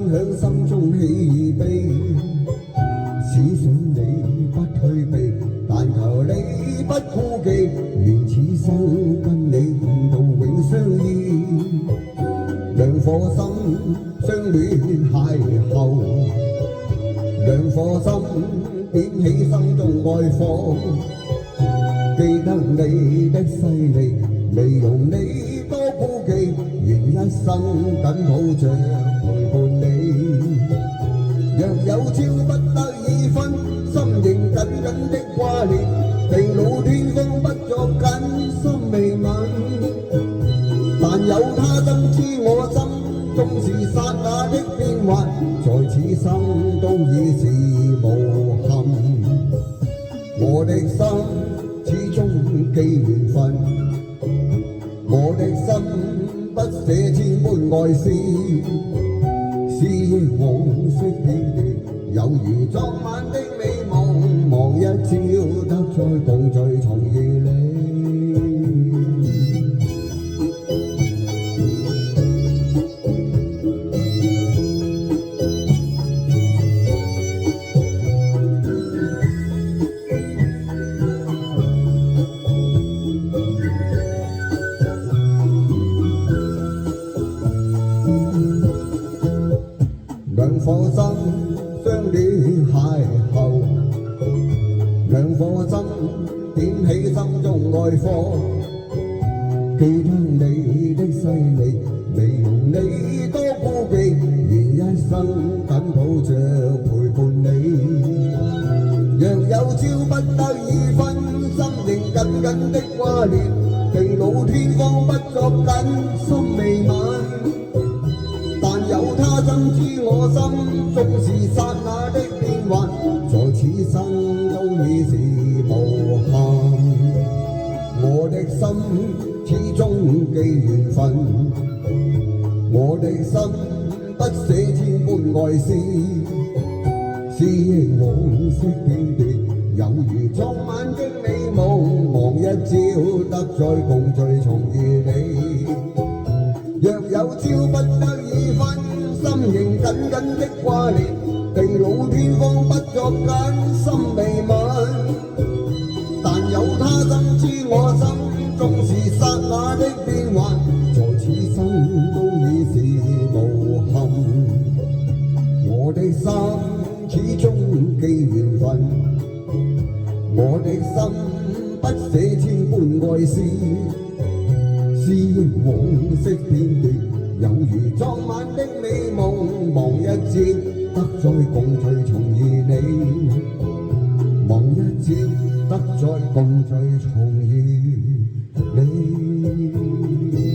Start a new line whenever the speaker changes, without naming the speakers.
享心中喜悲。只想你不退避，但求你不顧忌，願此生跟你共度永相依。兩顆心相戀邂逅，兩顆心點起心中愛火。記得你的犀利，未容你多顧忌，願一生緊抱着陪伴你。若有朝不得已分，心仍緊緊的掛念，地老天荒不作緊心未泯。但有他深知我心，縱是剎那的變幻，在此生都已是無憾。我的心始終記緣分，我的心不捨千般愛思，思憶往昔片段，有如昨晚的美夢，望一朝得再共聚重遇你。兩顆心相戀邂逅，兩顆心點起心中愛火。記得你的犀利，未容你多顧忌，願一生緊抱着陪伴你。若有朝不得已分，心仍緊緊的掛念，地老天荒不作緊心未泯。但有他深知我心，縱是剎那的變幻，在此生都已是無憾。我的心始終記緣分，我的心不捨千般愛思，思憶往昔片段，有如昨晚的美夢，望一朝得再共聚重遇你。若有朝不得已分，心仍緊緊的掛念，地老天荒不作緊心未泯。但有他深知我心，縱是剎那的變幻，在此生都已是無憾。我的心始終記緣分，我的心不捨千般愛思，思憶往昔片段，有如昨晚的美夢，望一朝得再共聚重遇你，望一朝得再共聚重遇你。